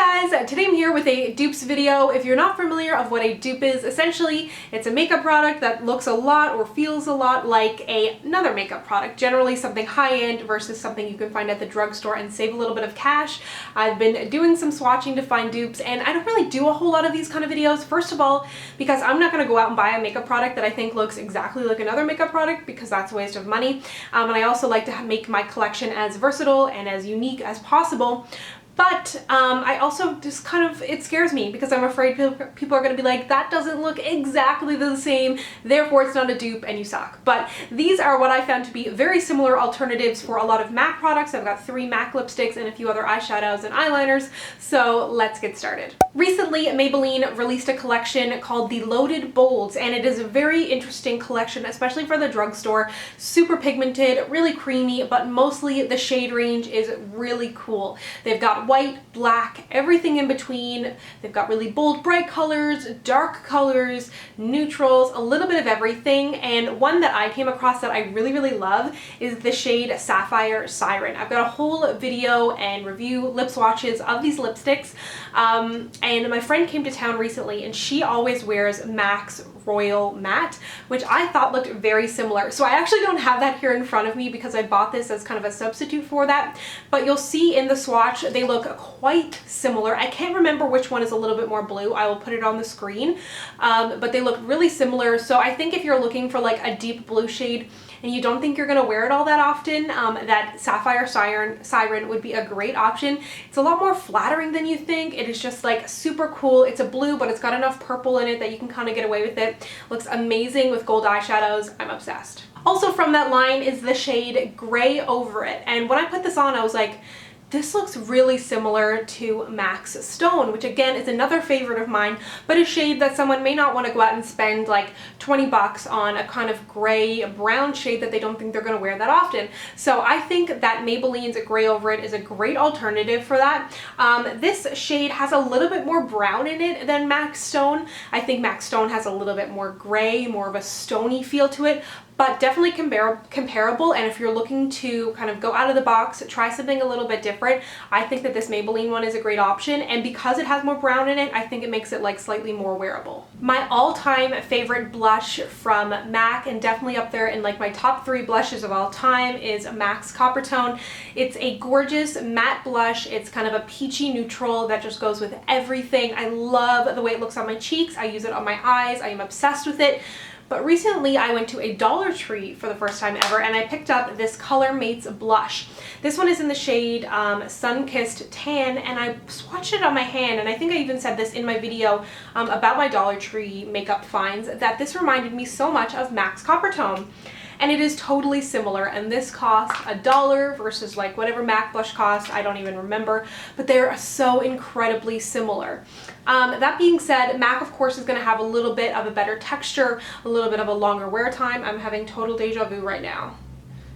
Hi guys, today I'm here with a dupes video. If you're not familiar of what a dupe is, essentially it's a makeup product that looks a lot or feels a lot like another makeup product, generally something high-end versus something you can find at the drugstore and save a little bit of cash. I've been doing some swatching to find dupes and I don't really do a whole lot of these kind of videos. First of all, because I'm not going to go out and buy a makeup product that I think looks exactly like another makeup product because that's a waste of money. And I also like to make my collection as versatile and as unique as possible. But I also just it scares me because I'm afraid people are going to be like, that doesn't look exactly the same, therefore it's not a dupe and you suck. But these are what I found to be very similar alternatives for a lot of MAC products. I've got 3 MAC lipsticks and a few other eyeshadows and eyeliners, so let's get started. Recently, Maybelline released a collection called the Loaded Bolds, and it is a very interesting collection, especially for the drugstore. Super pigmented, really creamy, but mostly the shade range is really cool. They've got white, black, everything in between. They've got really bold, bright colors, dark colors, neutrals, a little bit of everything. And one that I came across that I really love is the shade Sapphire Siren. I've got a whole video and review lip swatches of these lipsticks. And my friend came to town recently and she always wears MAC's Royal Matte, which I thought looked very similar. So I actually don't have that here in front of me because I bought this as kind of a substitute for that. But you'll see in the swatch, they look quite similar. I can't remember which one is a little bit more blue. I will put it on the screen. But they look really similar. So I think if you're looking for like a deep blue shade and you don't think you're going to wear it all that often, that Sapphire Siren would be a great option. It's a lot more flattering than you think. It is just like super cool. It's a blue, but it's got enough purple in it that you can kind of get away with it. Looks amazing with gold eyeshadows. I'm obsessed. Also from that line is the shade Gray Over It. And when I put this on, I was like, this looks really similar to MAC's Stone, which again is another favorite of mine, but a shade that someone may not want to go out and spend like 20 bucks on a kind of gray brown shade that they don't think they're going to wear that often. So I think that Maybelline's Gray Over It is a great alternative for that. This shade has a little bit more brown in it than MAC's Stone. I think MAC's Stone has a little bit more gray, more of a stony feel to it, but definitely comparable. And if you're looking to kind of go out of the box, try something a little bit different, I think that this Maybelline one is a great option. And because it has more brown in it, I think it makes it like slightly more wearable. My all-time favorite blush from MAC, and definitely up there in like my top 3 blushes of all time, is MAC's Copper Tone. It's a gorgeous matte blush. It's kind of a peachy neutral that just goes with everything. I love the way it looks on my cheeks. I use it on my eyes. I am obsessed with it. But recently I went to a Dollar Tree for the first time ever and I picked up this Colormates blush. This one is in the shade Sunkissed Tan, and I swatched it on my hand, and I think I even said this in my video about my Dollar Tree makeup finds, that this reminded me so much of MAC's Copper Tone. And it is totally similar, and this cost $1 versus like whatever MAC blush cost, I don't even remember, but they're so incredibly similar. That being said, MAC of course is going to have a little bit of a better texture, a little bit of a longer wear time. I'm having total deja vu right now.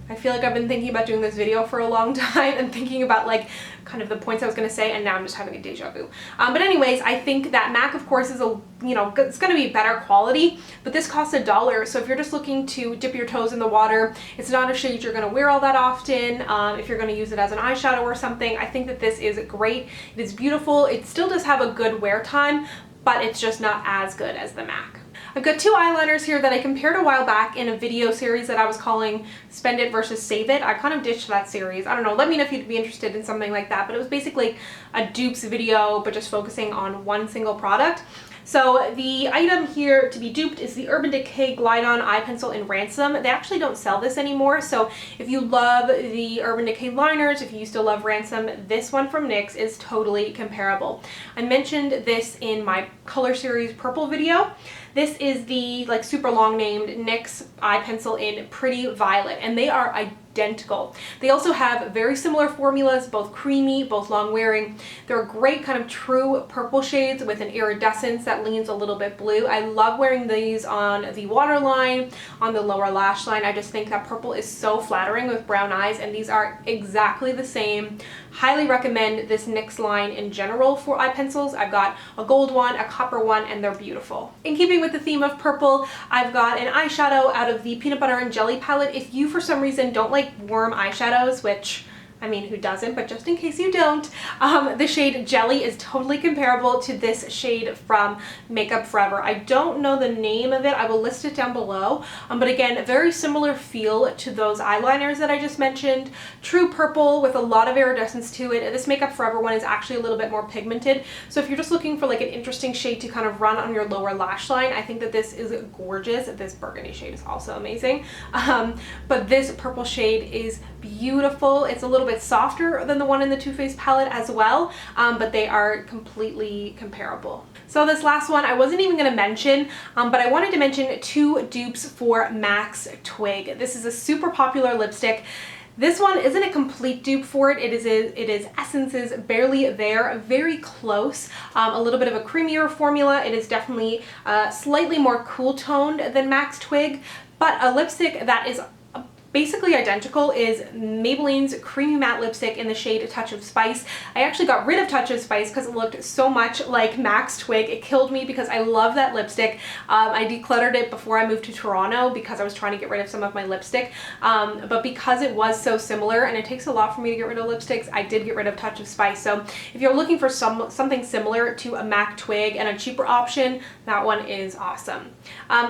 I feel like I've been thinking about doing this video for a long time and thinking about like kind of the points I was going to say, and now I'm just having a deja vu. But anyways, I think that MAC of course is it's going to be better quality, but this costs $1. So if you're just looking to dip your toes in the water, it's not a shade you're going to wear all that often. If you're going to use it as an eyeshadow or something, I think that this is great. It is beautiful. It still does have a good wear time, but it's just not as good as the MAC. I've got 2 eyeliners here that I compared a while back in a video series that I was calling Spend It versus Save It. I kind of ditched that series. I don't know, let me know if you'd be interested in something like that, but it was basically a dupes video, but just focusing on one single product. So the item here to be duped is the Urban Decay Glide On Eye Pencil in Ransom. They actually don't sell this anymore, so if you love the Urban Decay liners, if you used to love Ransom, this one from NYX is totally comparable. I mentioned this in my color series purple video. This is the like super long named NYX eye pencil in Pretty Violet, and they are identical. They also have very similar formulas, both creamy, both long wearing. They're great kind of true purple shades with an iridescence that leans a little bit blue. I love wearing these on the waterline, on the lower lash line. I just think that purple is so flattering with brown eyes, and these are exactly the same. Highly recommend this NYX line in general for eye pencils. I've got a gold one, a copper one, and they're beautiful. In keeping with the theme of purple, I've got an eyeshadow out of the Peanut Butter and Jelly palette. If you for some reason don't like warm eyeshadows, which I mean, who doesn't, but just in case you don't, the shade Jelly is totally comparable to this shade from Makeup Forever. I don't know the name of it. I will list it down below. But again, a very similar feel to those eyeliners that I just mentioned. True purple with a lot of iridescence to it. This Makeup Forever one is actually a little bit more pigmented. So if you're just looking for like an interesting shade to kind of run on your lower lash line, I think that this is gorgeous. This burgundy shade is also amazing. But this purple shade is beautiful. It's a little bit softer than the one in the Too Faced palette as well, but they are completely comparable. So this last one I wasn't even going to mention, but I wanted to mention two dupes for MAC's Twig. This is a super popular lipstick. This one isn't a complete dupe for it. It is Essence's Barely There, very close. A little bit of a creamier formula. It is definitely slightly more cool toned than MAC's Twig, but a lipstick that is basically identical is Maybelline's Creamy Matte Lipstick in the shade Touch of Spice. I actually got rid of Touch of Spice because it looked so much like MAC's Twig. It killed me because I love that lipstick. I decluttered it before I moved to Toronto because I was trying to get rid of some of my lipstick. But because it was so similar, and it takes a lot for me to get rid of lipsticks, I did get rid of Touch of Spice. So if you're looking for something similar to a MAC Twig and a cheaper option, that one is awesome.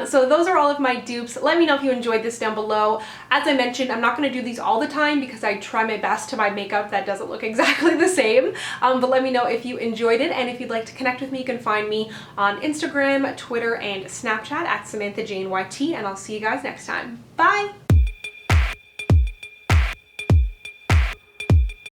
So those are all of my dupes. Let me know if you enjoyed this down below. As I mentioned, I'm not going to do these all the time because I try my best to buy makeup that doesn't look exactly the same. But let me know if you enjoyed it, and if you'd like to connect with me, you can find me on Instagram, Twitter, and Snapchat at SamanthaJaneYT, and I'll see you guys next time. Bye!